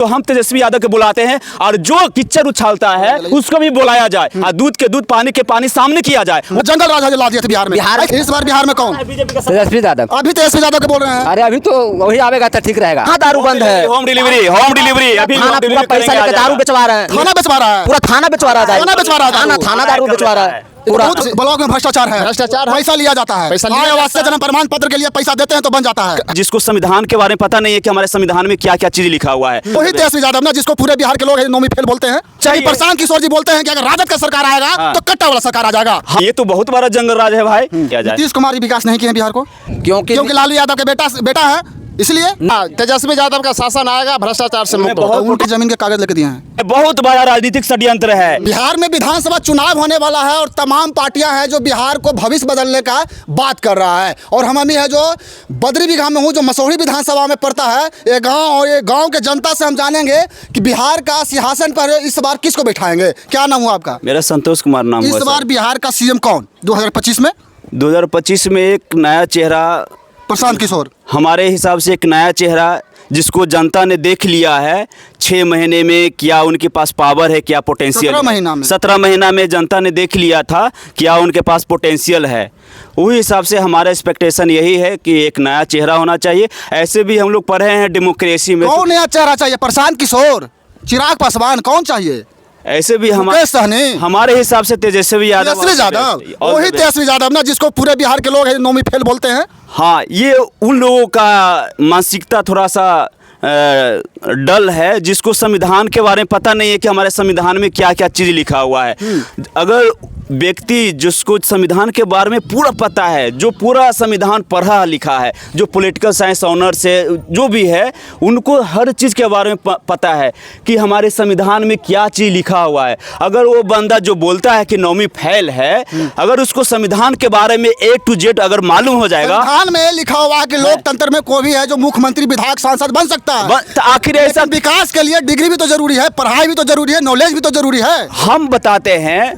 तो हम तेजस्वी यादव के बुलाते हैं और जो कीचड़ उछालता है उसको भी बुलाया जाए और दूध के दूध पानी के पानी सामने किया जाए। जंगल राज ला दिया था बिहार में। इस बार बिहार में कौन? तेजस्वी यादव। अभी तेजस्वी यादव के बोल रहे हैं। अरे अभी तो वही आवेगा तो ठीक रहेगा। हाँ दारू बंद है, होम डिलीवरी अभी पूरा पैसा लेकर दारू बेचवा रहे हैं। थाना बेचवा रहा है, पूरा थाना बेचवा रहा है, थाना बेचवा रहा है, थाना दारू बेचवा रहा है। पूरा ब्लॉक में भ्रष्टाचार है, पैसा लिया जाता है, आवास से जन्म प्रमाण पत्र के लिए पैसा देते हैं तो बन जाता है। जिसको संविधान के बारे में पता नहीं है कि हमारे संविधान में क्या क्या चीज लिखा हुआ है, वही तेजस्वी यादव ना, जिसको पूरे बिहार के लोग नौमी फेल बोलते हैं। चाहिए प्रशांत किशोर जी बोलते हैं कि अगर राजद का सरकार आएगा तो कट्टा वाला सरकार आ जाएगा। ये तो बहुत बड़ा जंगल राज है भाई। क्या जाए, नीतीश कुमार विकास नहीं किए बिहार को, क्योंकि लालू यादव के बेटा है, इसलिए तेजस्वी यादव का शासन आएगा, भ्रष्टाचार से मुक्त होगा। उनकी जमीन के कागज लेके दिए हैं। बहुत बड़ा राजनीतिक षड्यंत्र है। बिहार में विधानसभा चुनाव होने वाला है और तमाम पार्टियां हैं जो बिहार को भविष्य बदलने का बात कर रहा है। और हम है जो बद्री बिघा में हूँ, जो मसौढ़ी विधानसभा में पड़ता है ये गांव, और ये गांव के जनता से हम जानेंगे कि बिहार का सिंहासन पर इस बार किसको बैठाएंगे। क्या नाम हुआ आपका? मेरा संतोष कुमार नाम हुआ। इस बार बिहार का सीएम कौन 2025 में? 2025 में एक नया चेहरा, प्रशांत किशोर। हमारे हिसाब से एक नया चेहरा जिसको जनता ने देख लिया है 6 महीने में, क्या उनके पास पावर है, क्या पोटेंशियल। 17 महीना में जनता ने देख लिया था क्या उनके पास पोटेंशियल है। वही हिसाब से हमारा एक्सपेक्टेशन यही है कि एक नया चेहरा होना चाहिए। ऐसे भी हम लोग पढ़े हैं डेमोक्रेसी में। कौन नया चेहरा चाहिए? प्रशांत किशोर, चिराग पासवान, कौन चाहिए? ऐसे भी हमारे हिसाब से तेजस्वी यादव। वही तेजस्वी यादव ना, जिसको पूरे बिहार के लोग नौमी फेल बोलते हैं। हाँ, ये उन लोगों का मानसिकता थोड़ा सा डल है, जिसको संविधान के बारे में पता नहीं है कि हमारे संविधान में क्या क्या चीज़ लिखा हुआ है। अगर व्यक्ति जिसको संविधान के बारे में पूरा पता है, जो पूरा संविधान पढ़ा लिखा है, जो पॉलिटिकल साइंस ऑनर्स है, जो भी है, उनको हर चीज़ के बारे में पता है कि हमारे संविधान में क्या चीज़ लिखा हुआ है। अगर वो बंदा जो बोलता है कि नौमी फेल है, अगर उसको संविधान के बारे में A to Z अगर मालूम हो जाएगा। संविधान में लिखा हुआ है कि लोकतंत्र में कोई भी है जो मुख्यमंत्री, विधायक, सांसद बन सकता है। तो आखिर ऐसा विकास के लिए डिग्री भी तो जरूरी है, पढ़ाई भी तो जरूरी है, नॉलेज भी तो जरूरी है। हम बताते हैं,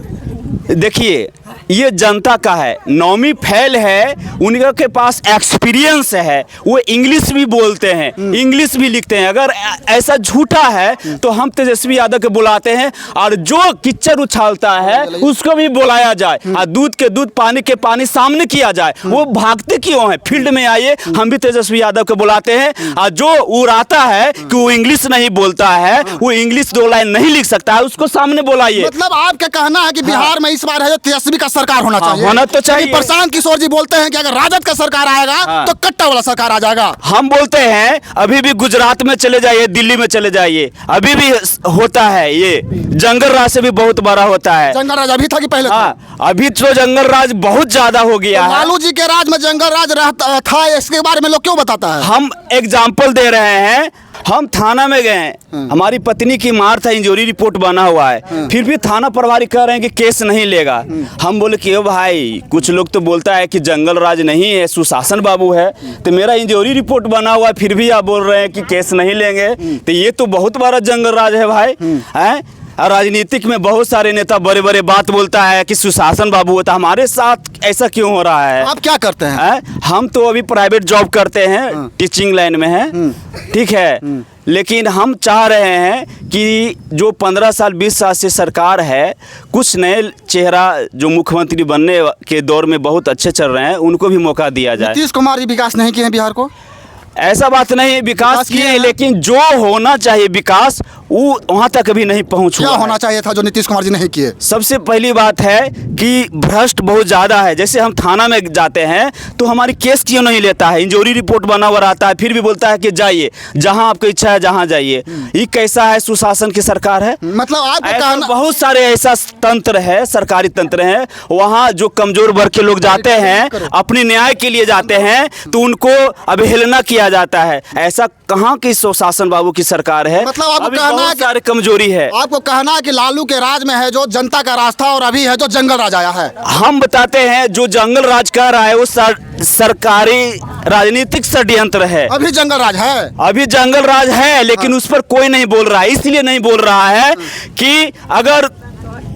देखिए ये जनता का है, नौमी फेल है, उनके पास एक्सपीरियंस है, वो इंग्लिश भी बोलते हैं, इंग्लिश भी लिखते हैं। अगर ऐसा झूठा है तो हम तेजस्वी यादव के बुलाते हैं और जो कीचड़ उछालता है उसको भी बुलाया जाए और दूध के दूध पानी के पानी सामने किया जाए। वो भागते क्यों हैं? फील्ड में आइए। हम भी तेजस्वी यादव को बुलाते हैं और जो उड़ाता है कि वो इंग्लिश नहीं बोलता है, वो इंग्लिश 2 लाइन नहीं लिख सकता है, उसको सामने बुलाइए। मतलब आपका कहना है कि बिहार में इस बार है जो तेजस्वी का सरकार होना चाहिए। होना तो चाहिए। प्रशांत किशोर जी बोलते हैं कि अगर राजद का सरकार आएगा तो कट्टा वाला सरकार आ जाएगा। हम बोलते हैं अभी भी गुजरात में चले जाइए, दिल्ली में चले जाइए, अभी भी होता है। ये जंगल राज से भी बहुत बड़ा होता है। जंगल राज अभी था कि पहले? हाँ, अभी तो जंगल राज बहुत ज्यादा हो गया है। लालू जी के राज में जंगल राज रहता था, इसके बारे में लोग क्यों बताता है? हम एग्जाम्पल दे रहे हैं। हम थाना में गए, हमारी पत्नी की मार था, इंजरी रिपोर्ट बना हुआ है, फिर भी थाना प्रभारी कह रहे हैं कि केस नहीं लेगा। हम बोले कि ओ भाई, कुछ लोग तो बोलता है कि जंगल राज नहीं है, सुशासन बाबू है, तो मेरा इंजरी रिपोर्ट बना हुआ है, फिर भी आप बोल रहे हैं कि केस नहीं लेंगे। तो ये तो बहुत बड़ा जंगल राज है भाई। हैं? राजनीतिक में बहुत सारे नेता बड़े बड़े बात बोलता है कि सुशासन बाबू होता, हमारे साथ ऐसा क्यों हो रहा है? आप क्या करते हैं? हम तो अभी प्राइवेट जॉब करते हैं, टीचिंग लाइन में है, ठीक है। लेकिन हम चाह रहे हैं कि जो 15 साल 20 साल से सरकार है, कुछ नए चेहरा जो मुख्यमंत्री बनने के दौर में बहुत अच्छे चल रहे हैं, उनको भी मौका दिया जाए। नीतीश कुमार जी विकास नहीं किए बिहार को? ऐसा बात नहीं है, विकास किए, लेकिन जो होना चाहिए विकास वो वहाँ तक अभी नहीं पहुँच हुआ। क्या होना चाहिए था जो नीतीश कुमार जी नहीं किए? सबसे पहली बात है कि भ्रष्ट बहुत ज़्यादा है। जैसे हम थाना में जाते हैं तो हमारी केस क्यों नहीं लेता है? इंजरी रिपोर्ट बना हुआ रहता है, फिर भी बोलता है कि जाइए जहाँ आपकी इच्छा है जहाँ जाइए। ये कैसा है? सुशासन की सरकार है। मतलब आपको कहना, बहुत सारे ऐसा तंत्र है, सरकारी तंत्र है, वहाँ जो कमजोर वर्ग के लोग जाते हैं, अपने न्याय के लिए जाते हैं, तो उनको अवहेलना किया जाता है। ऐसा कहाँ की सुशासन बाबू की सरकार है? मतलब आपको कहना है सारे कमजोरी है। आपको कहना है कि लालू के राज में है जो जनता का राज था और अभी है जो जंगल राज आया है। हम बताते हैं जो जंगल राज कर रहा है वो सरकारी राजनीतिक षड्यंत्र है। अभी जंगल राज है, अभी जंगल राज है, लेकिन उस पर कोई नहीं बोल रहा है। इसलिए नहीं बोल रहा है कि अगर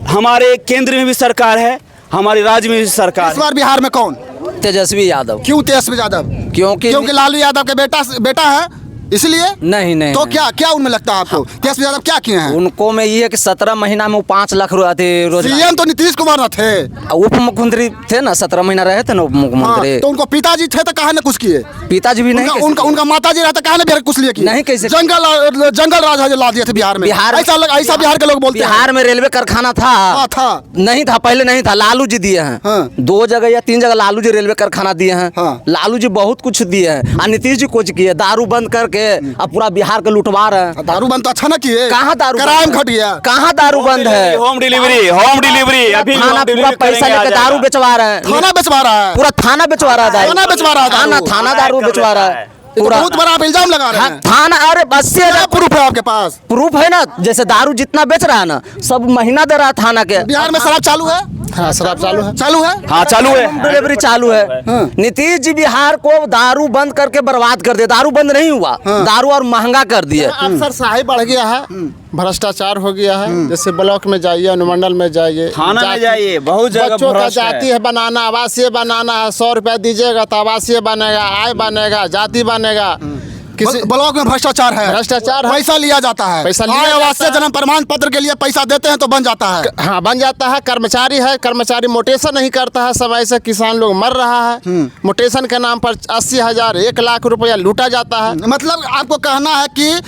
हमारे केंद्र में भी सरकार है, हमारे राज्य में भी सरकार। इस बार बिहार में कौन? तेजस्वी यादव। क्यों तेजस्वी यादव? क्योंकि लालू यादव के बेटा है, इसलिए नहीं नहीं तो नहीं। क्या क्या उनमें लगता है आपको तेजस्वी यादव क्या किए हैं? उनको में ये है कि 17 महीना में वो 5 लाख रोजगार। सीएम तो नीतीश कुमार न थे। उप मुख्यमंत्री थे ना, 17 महीना रहे थे ना उप मुख्यमंत्री। हाँ, तो उनको पिताजी थे तो कहा ने कुछ किए? पिताजी भी नहीं उनका उनका माता जी रहता कहा ने बिहार कुछ लिए किए? नहीं, कैसे? जंगल राज है जो ला दिए थे बिहार में। ऐसा बिहार के लोग बोलते हैं। बिहार में रेलवे कारखाना था। हाँ, था। नहीं था, पहले नहीं था, लालू जी दिए हैं। हाँ। 2 जगह या 3 जगह लालू जी रेलवे कारखाना दिए हैं। हाँ। लालू जी बहुत कुछ दिए हैं। और नीतीश जी कुछ किए, दारू बंद करके अब पूरा बिहार का लुटवा रहे हैं। दारू बंद तो अच्छा ना किए। कहाँ दारू क्राइम घट गया। कहाँ दारू बंद है? होम डिलीवरी अभी थाना home पूरा delivery पैसा करेंगे, आ लेके दारू जाएगा। बेचवा रहे हैं। थाना बेचवा रहा है। पूरा थाना बेचवा रहा है। थाना बेचवा रहा है दारू। थाना दारू कर बेचवा लेता रहा है है। ये तो पूरा। बहुत बड़ा आप इल्जाम लगा रहे हैं। थाना, अरे 80,000 क्या प्रूफ है आपके पास? प्रूफ है ना। जैसे दारू जितना बेच रहा है ना, सब महीना दे रहा है थाना के। बिहार में शराब चालू है? हाँ, शराब चालू है। चालू है? हाँ चालू है। डिलीवरी चालू है। नीतीश जी बिहार को दारू बंद करके बर्बाद कर दिया। दारू बंद नहीं हुआ, दारू और महंगा कर दिए। अफसरशाही बढ़ गया है, भ्रष्टाचार हो गया है। जैसे ब्लॉक में जाइए, अनुमंडल में जाइए, थाना में जाइए, बहुत जगह बच्चों का भ्रष्ट है। जाति है बनाना, आवासीय बनाना है। 100 रुपया दीजिएगा तो आवासीय बनेगा, आय बनेगा, जाति बनेगा। किसी ब्लॉक में भ्रष्टाचार है। भ्रष्टाचार है। पैसा लिया जाता है। पैसा लिया आय जाता आवासीय है। जन्म प्रमाण पत्र के लिए पैसा देते हैं तो बन जाता है। हाँ, बन जाता है। कर्मचारी है, कर्मचारी मोटेशन नहीं करता है, समय से किसान लोग मर रहा है। मोटेशन के नाम पर 80,000 1 लाख रुपया लूटा जाता है। मतलब आपको कहना है कि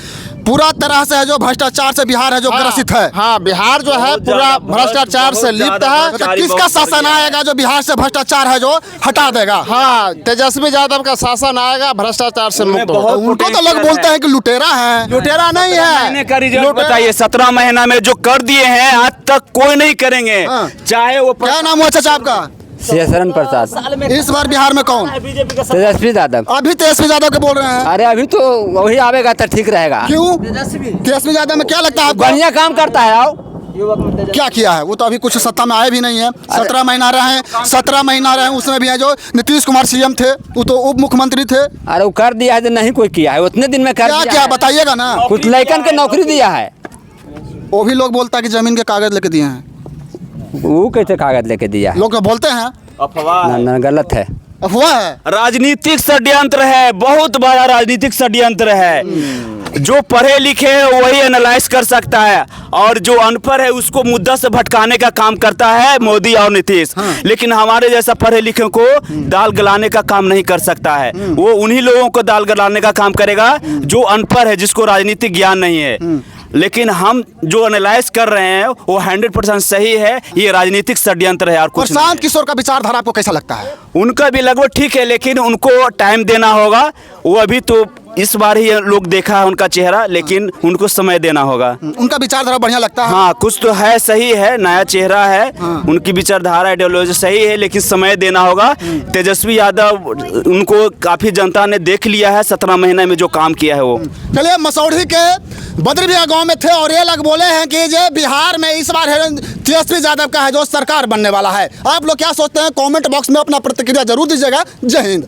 पूरा तरह से है जो भ्रष्टाचार से बिहार है जो ग्रसित है। हाँ, बिहार जो है पूरा भ्रष्टाचार से लिप्त है। मतलब किसका शासन आएगा जो बिहार से भ्रष्टाचार है जो हटा देगा? हाँ, तेजस्वी यादव का शासन आएगा, भ्रष्टाचार से मुक्त होगा। उनको तो लोग बोलते हैं कि लुटेरा है। लुटेरा नहीं है। महीने का रिजल्ट बताइए। 17 महीना में जो कर दिए हैं आज तक कोई नहीं करेंगे। हाँ। चाहे वो क्या नाम हुआ चाचा आपका? शेषरण प्रसाद। इस बार बिहार में कौन? तेजस्वी यादव। अभी तेजस्वी यादव के बोल रहे हैं। अरे अभी तो वही आवेगा तो ठीक रहेगा। क्यों? तेजस्वी यादव में क्या लगता है आपको? बढ़िया काम करता है। आओ, क्या किया है? वो तो अभी कुछ सत्ता में आए भी नहीं है। 17 महीना रहे हैं उसमें भी है जो नीतीश कुमार सीएम थे, वो तो उप मुख्यमंत्री थे। अरे वो कर दिया है जो नहीं कोई किया है, उतने दिन में कर क्या दिया क्या है। बताइएगा ना। कुछ लड़कन के नौकरी दिया है। वो भी लोग बोलता है कि जमीन के कागज लेके दिए हैं। वो कैसे कागज लेके दिया है? लोग तो बोलते हैं। अफवाह है। ना गलत है। अफवाह है। राजनीतिक षड्यंत्र है, बहुत बड़ा राजनीतिक षड्यंत्र है। जो पढ़े लिखे हैं वही एनालाइज कर सकता है, और जो अनपढ़ है उसको मुद्दा से भटकाने का काम करता है मोदी और नीतीश। लेकिन हमारे जैसा पढ़े लिखे को दाल गलाने का काम नहीं कर सकता है। वो उन्हीं लोगों को दाल गलाने का काम करेगा जो अनपढ़ है, जिसको राजनीतिक ज्ञान नहीं है। लेकिन हम जो एनालाइज कर रहे हैं वो 100% सही है। ये राजनीतिक षड्यंत्र है और कुछ नहीं। प्रशांत किशोर का विचारधारा आपको कैसा लगता है? उनका भी लगभग ठीक है, लेकिन उनको टाइम देना होगा। वो अभी तो इस बार ही लोग देखा है उनका चेहरा, लेकिन उनको समय देना होगा। उनका विचारधारा बढ़िया लगता है। हाँ, कुछ तो है, सही है, नया चेहरा है। उनकी विचारधारा आइडियोलॉजी सही है, लेकिन समय देना होगा। तेजस्वी यादव उनको काफी जनता ने देख लिया है, 17 महीने में जो काम किया है वो। चलिए, मसौढ़ी के बद्रीबिया गांव में थे और ये लोग बोले हैं कि जो बिहार में इस बार है तेजस्वी यादव का है जो सरकार बनने वाला है। आप लोग क्या सोचते हैं? कमेंट बॉक्स में अपना प्रतिक्रिया जरूर दीजिएगा। जय हिंद।